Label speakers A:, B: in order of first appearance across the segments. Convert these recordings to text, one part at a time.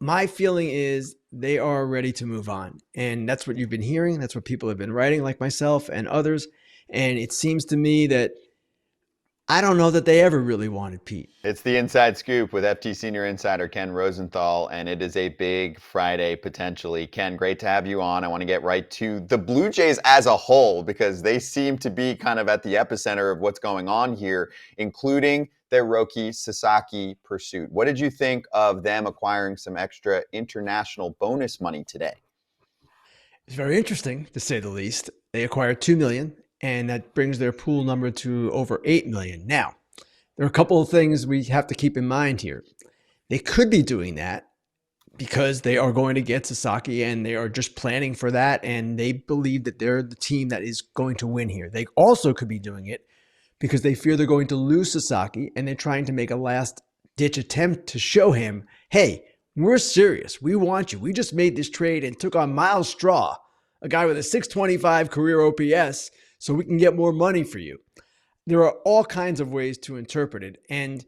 A: My feeling is they are ready to move on. And that's what you've been hearing. That's what people have been writing, like myself and others. And it seems to me that I don't know that they ever really wanted Pete.
B: It's the Inside Scoop with FT Senior Insider Ken Rosenthal, and it is a big Friday potentially. Ken, great to have you on. I want to get right to the Blue Jays as a whole because they seem to be kind of at the epicenter of what's going on here, including their Roki Sasaki pursuit. What did you think of them acquiring some extra international bonus money today?
A: It's very interesting, to say the least. They acquired 2 million, and that brings their pool number to over 8 million. Now, there are a couple of things we have to keep in mind here. They could be doing that because they are going to get Sasaki and they are just planning for that, and they believe that they're the team that is going to win here. They also could be doing it because they fear they're going to lose Sasaki and they're trying to make a last ditch attempt to show him, hey, we're serious. We want you. We just made this trade and took on Miles Straw, a guy with a 625 career OPS, so we can get more money for you. There are all kinds of ways to interpret it, and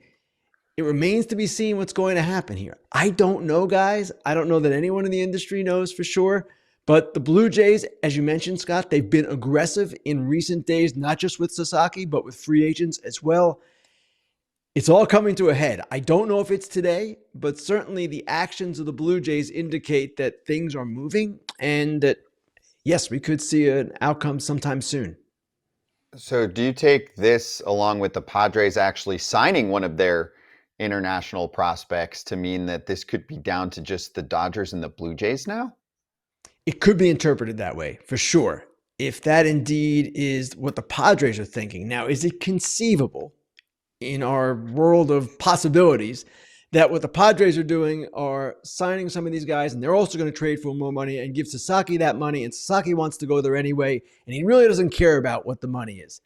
A: it remains to be seen what's going to happen here. I don't know, guys. I don't know that anyone in the industry knows for sure. But the Blue Jays, as you mentioned, Scott, they've been aggressive in recent days, not just with Sasaki, but with free agents as well. It's all coming to a head. I don't know if it's today, but certainly the actions of the Blue Jays indicate that things are moving and that, yes, we could see an outcome sometime soon.
B: So, do you take this along with the Padres actually signing one of their international prospects to mean that this could be down to just the Dodgers and the Blue Jays now?
A: It could be interpreted that way, for sure. If that indeed is what the Padres are thinking. Now, is it conceivable in our world of possibilities that what the Padres are doing are signing some of these guys and they're also going to trade for more money and give Sasaki that money, and Sasaki wants to go there anyway, and he really doesn't care about what the money is?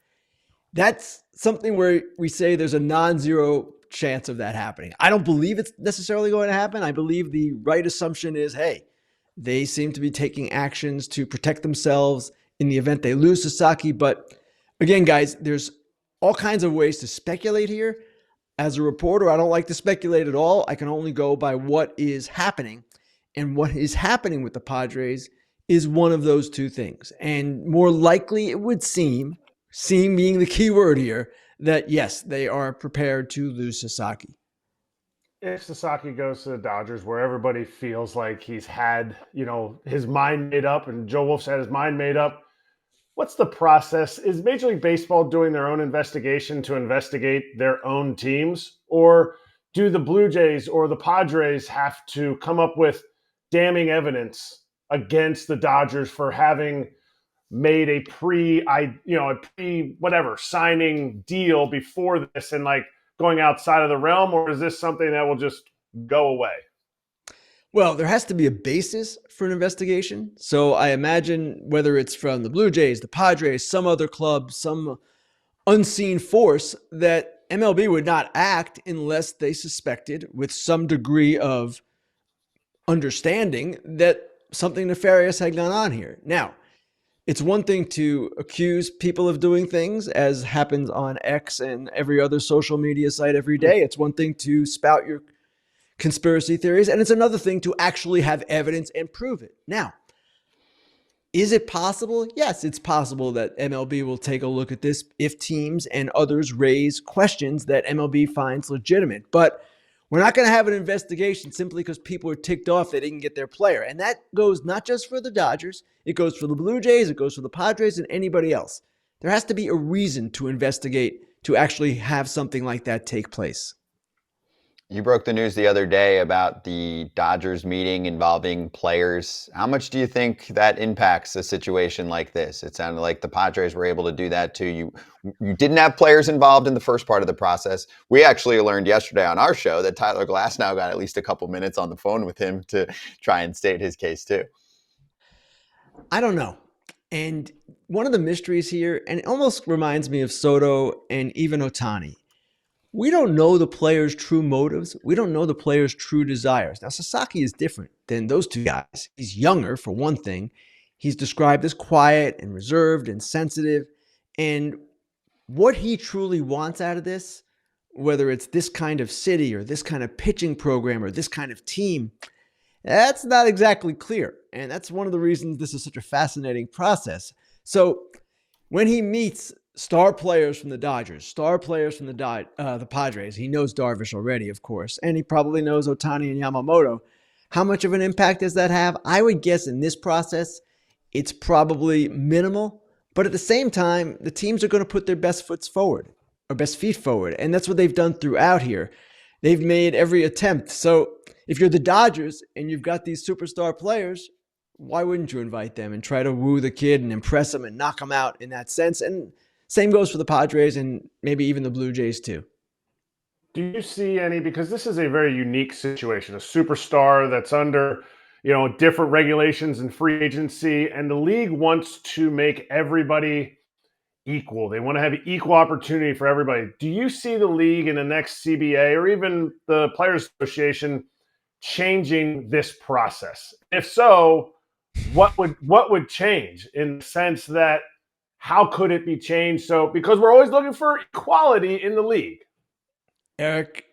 A: That's something where we say there's a non-zero chance of that happening. I don't believe it's necessarily going to happen. I believe the right assumption is, hey, they seem to be taking actions to protect themselves in the event they lose Sasaki. But again, guys, there's all kinds of ways to speculate here. As a reporter, I don't like to speculate at all. I can only go by what is happening. And what is happening with the Padres is one of those two things. And more likely it would seem being the key word here, that yes, they are prepared to lose Sasaki.
C: If Sasaki goes to the Dodgers, where everybody feels like he's had, his mind made up, and Joe Wolf's had his mind made up, what's the process? Is Major League Baseball doing their own investigation to investigate their own teams? Or do the Blue Jays or the Padres have to come up with damning evidence against the Dodgers for having made a signing deal before this and going outside of the realm? Or is this something that will just go away?
A: Well, there has to be a basis for an investigation. So I imagine whether it's from the Blue Jays, the Padres, some other club, some unseen force, that MLB would not act unless they suspected with some degree of understanding that something nefarious had gone on here. Now, it's one thing to accuse people of doing things, as happens on X and every other social media site every day. It's one thing to spout your conspiracy theories, and it's another thing to actually have evidence and prove it. Now, is it possible? Yes, it's possible that MLB will take a look at this if teams and others raise questions that MLB finds legitimate. But we're not going to have an investigation simply because people are ticked off they didn't get their player. And that goes not just for the Dodgers. It goes for the Blue Jays. It goes for the Padres and anybody else. There has to be a reason to investigate to actually have something like that take place.
B: You broke the news the other day about the Dodgers meeting involving players. How much do you think that impacts a situation like this? It sounded like the Padres were able to do that too. You didn't have players involved in the first part of the process. We actually learned yesterday on our show that Tyler Glasnow got at least a couple minutes on the phone with him to try and state his case too.
A: I don't know. And one of the mysteries here, and it almost reminds me of Soto and even Ohtani, we don't know the player's true motives. We don't know the player's true desires. Now, Sasaki is different than those two guys. He's younger, for one thing. He's described as quiet and reserved and sensitive. And what he truly wants out of this, whether it's this kind of city or this kind of pitching program or this kind of team, That's not exactly clear. And that's one of the reasons this is such a fascinating process. So when he meets star players from the Dodgers, star players from the Padres, he knows Darvish already, of course, and he probably knows Ohtani and Yamamoto. How much of an impact does that have? I would guess in this process, it's probably minimal. But at the same time, the teams are going to put their best foot forward or best feet forward. And that's what they've done throughout here. They've made every attempt. So if you're the Dodgers and you've got these superstar players, why wouldn't you invite them and try to woo the kid and impress him and knock him out in that sense? And same goes for the Padres and maybe even the Blue Jays too.
C: Do you see any, because this is a very unique situation, a superstar that's under, different regulations and free agency, and the league wants to make everybody equal. They want to have equal opportunity for everybody. Do you see the league in the next CBA or even the Players Association changing this process? If so, what would change in the sense that how could it be changed? So, because we're always looking for equality in the league.
A: Eric,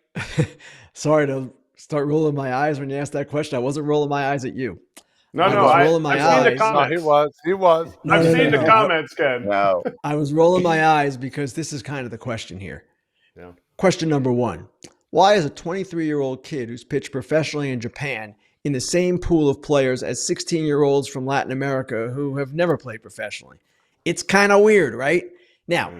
A: sorry to start rolling my eyes when you asked that question. I wasn't rolling my eyes at you.
C: I've seen the comments.
D: No, he was.
C: I've seen the comments, Ken.
B: No.
A: I was rolling my eyes because this is kind of the question here.
C: Yeah.
A: Question number one. Why is a 23-year-old kid who's pitched professionally in Japan in the same pool of players as 16-year-olds from Latin America who have never played professionally? It's kind of weird, right? Now,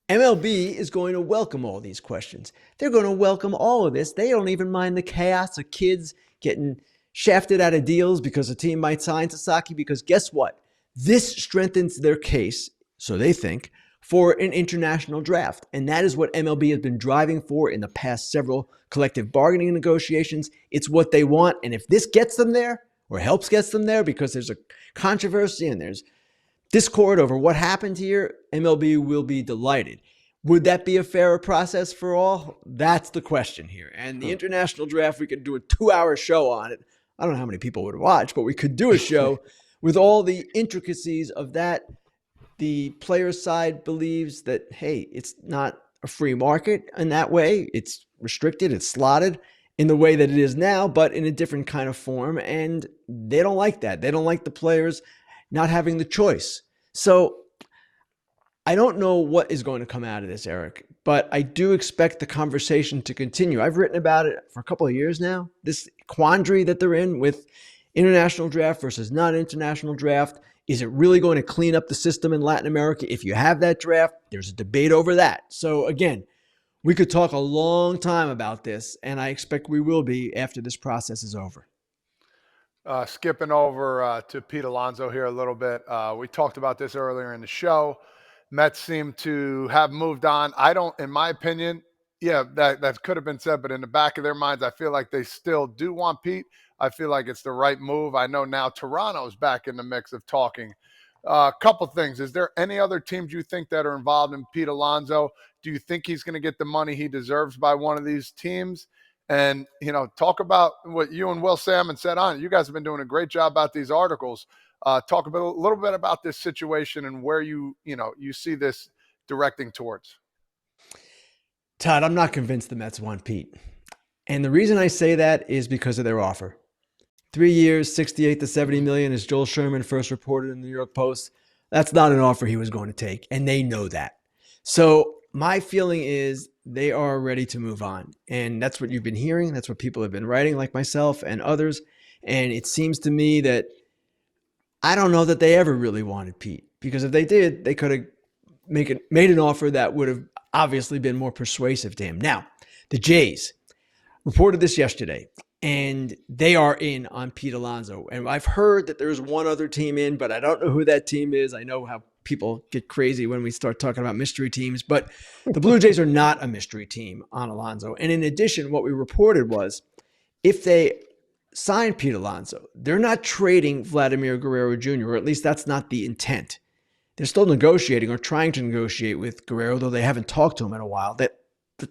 A: MLB is going to welcome all these questions. They're going to welcome all of this. They don't even mind the chaos of kids getting shafted out of deals because a team might sign Sasaki, because guess what? This strengthens their case, so they think, for an international draft. And that is what MLB has been driving for in the past several collective bargaining negotiations. It's what they want. And if this gets them there or helps gets them there because there's a controversy and there's discord over what happened here, MLB will be delighted. Would that be a fairer process for all? That's the question here. And the international draft, we could do a 2-hour show on it. I don't know how many people would watch, but we could do a show with all the intricacies of that. The player side believes that, hey, it's not a free market in that way. It's restricted, it's slotted in the way that it is now, but in a different kind of form. And they don't like that. They don't like the players not having the choice. So I don't know what is going to come out of this, Eric, but I do expect the conversation to continue. I've written about it for a couple of years now, this quandary that they're in with international draft versus non-international draft. Is it really going to clean up the system in Latin America if you have that draft? There's a debate over that. So again, we could talk a long time about this, and I expect we will be after this process is over.
D: Skipping over to Pete Alonso here a little bit. We talked about this earlier in the show. Mets seem to have moved on. I don't, in my opinion, that could have been said, but in the back of their minds, I feel like they still do want Pete. I feel like it's the right move. I know now Toronto's back in the mix of talking. A couple things. Is there any other teams you think that are involved in Pete Alonso? Do you think he's going to get the money he deserves by one of these teams? And, talk about what you and Will Salmon said on it. You guys have been doing a great job about these articles. Talk a little bit about this situation and where you see this directing towards.
A: Todd, I'm not convinced the Mets want Pete. And the reason I say that is because of their offer. 3 years, 68 to 70 million, as Joel Sherman first reported in the New York Post. That's not an offer he was going to take, and they know that. So my feeling is they are ready to move on. And that's what you've been hearing. That's what people have been writing, like myself and others. And it seems to me that I don't know that they ever really wanted Pete, because if they did, they could have made an offer that would have obviously been more persuasive to him. Now, the Jays reported this yesterday, and they are in on Pete Alonso. And I've heard that there's one other team in, but I don't know who that team is. I know how people get crazy when we start talking about mystery teams, but the Blue Jays are not a mystery team on Alonso. And in addition, what we reported was if they sign Pete Alonso, they're not trading Vladimir Guerrero Jr., or at least that's not the intent. They're still negotiating or trying to negotiate with Guerrero, though they haven't talked to him in a while.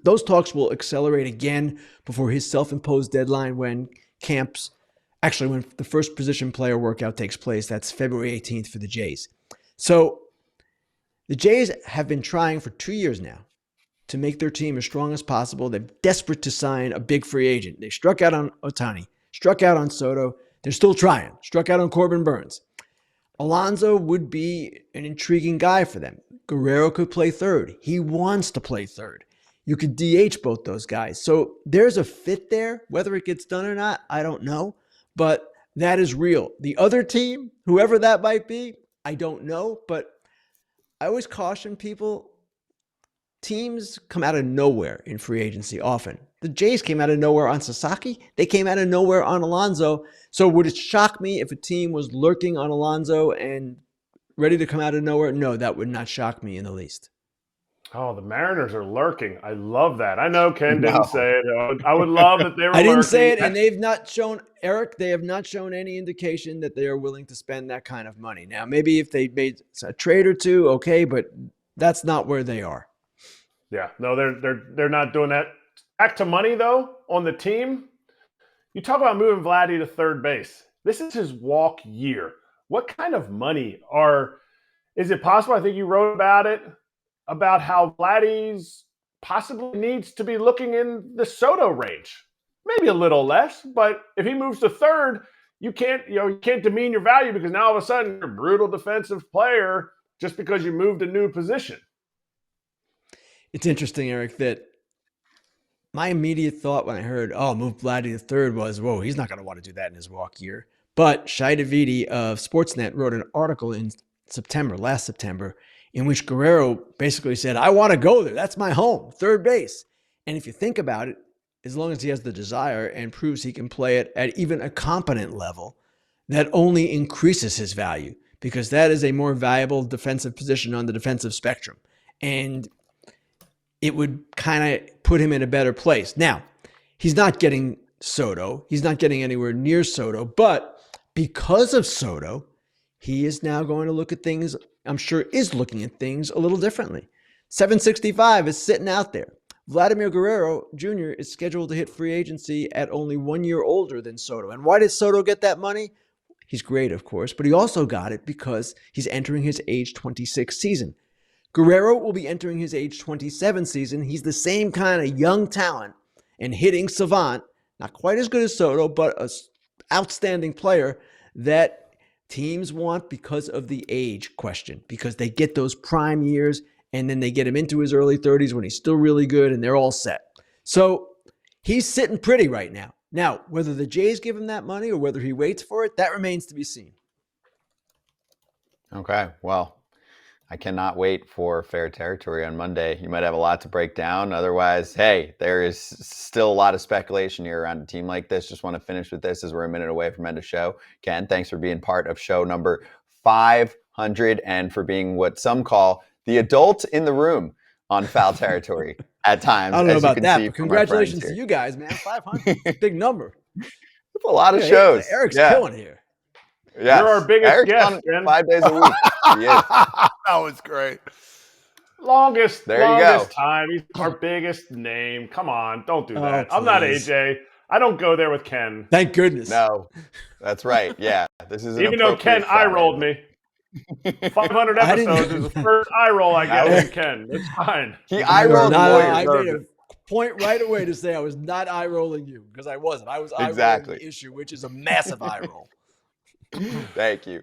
A: Those talks will accelerate again before his self-imposed deadline when the first position player workout takes place. That's February 18th for the Jays. So the Jays have been trying for 2 years now to make their team as strong as possible. They're desperate to sign a big free agent. They struck out on Ohtani, Struck out on Soto. They're still trying. Struck out on Corbin Burns. Alonso would be an intriguing guy for them. Guerrero could play third. He wants to play third. You could DH both those guys. So there's a fit there. Whether it gets done or not, I don't know. But that is real. The other team, whoever that might be, I don't know. But I always caution people, teams come out of nowhere in free agency often. The Jays came out of nowhere on Sasaki. They came out of nowhere on Alonso. So would it shock me if a team was lurking on Alonso and ready to come out of nowhere? No, that would not shock me in the least.
C: Oh, the Mariners are lurking. I love that. I know Ken didn't say it. I would love that they were
A: I didn't
C: lurking.
A: say it, and they've not shown, Eric, they have not shown any indication that they are willing to spend that kind of money. Now, maybe if they made a trade or two, okay, but that's not where they are.
C: Yeah, no, they're not doing that. Back to money, though, on the team. You talk about moving Vladdy to third base. This is his walk year. What kind of money is it possible? I think you wrote about it, about how Vladdy's possibly needs to be looking in the Soto range. Maybe a little less, but if he moves to third, you can't demean your value because now all of a sudden you're a brutal defensive player just because you moved a new position.
A: It's interesting, Eric, that my immediate thought when I heard, move Vladdy to third was, whoa, he's not going to want to do that in his walk year. But Shai Davidi of Sportsnet wrote an article in last September, in which Guerrero basically said, I want to go there. That's my home, third base. And if you think about it, as long as he has the desire and proves he can play it at even a competent level, that only increases his value because that is a more valuable defensive position on the defensive spectrum. And it would kind of put him in a better place. Now, he's not getting Soto. He's not getting anywhere near Soto. But because of Soto, he is now going to look at things, I'm sure is looking at things a little differently. 765 is sitting out there. Vladimir Guerrero Jr. is scheduled to hit free agency at only 1 year older than Soto. And why did Soto get that money? He's great, of course, but he also got it because he's entering his age 26 season. Guerrero will be entering his age 27 season. He's the same kind of young talent and hitting savant, not quite as good as Soto, but an outstanding player that teams want because of the age question, because they get those prime years and then they get him into his early 30s when he's still really good and they're all set. So he's sitting pretty right now. Now, whether the Jays give him that money or whether he waits for it, that remains to be seen.
B: Okay, well, I cannot wait for Fair Territory on Monday. You might have a lot to break down. Otherwise, hey, there is still a lot of speculation here around a team like this. Just want to finish with this as we're a minute away from end of show. Ken, thanks for being part of show number 500 and for being what some call the adult in the room on Foul Territory at times.
A: I don't know about that, but congratulations to you guys, man. 500, big number.
B: It's a lot of shows.
A: Eric's killing here.
B: Yes.
C: You're our biggest
B: Eric's
C: guest, man.
B: 5 days a week. He is.
D: That was great.
C: Longest
B: go.
C: time. He's our biggest name. Come on, don't do that.
A: Oh,
C: I'm not
A: please.
C: AJ. I don't go there with Ken.
A: Thank goodness.
B: No, that's right. Yeah, this is
C: Even though Ken eye rolled me. 500
A: I didn't-
C: episodes is the first eye roll I get with Ken. It's fine.
B: He eye rolled
A: I
B: lawyers.
A: made a point right away to say I was not eye rolling you because I wasn't. I was eye rolling
B: Exactly.
A: the issue, which is a massive eye roll.
B: Thank you.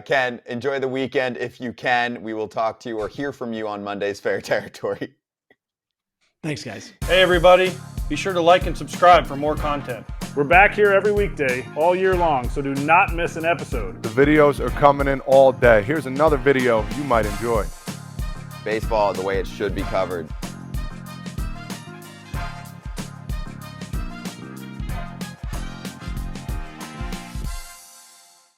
B: Ken, enjoy the weekend if you can. We will talk to you or hear from you on Monday's Fair Territory.
A: Thanks, guys.
E: Hey, everybody. Be sure to like and subscribe for more content.
C: We're back here every weekday, all year long, so do not miss an episode.
D: The videos are coming in all day. Here's another video you might enjoy.
B: Baseball the way it should be covered.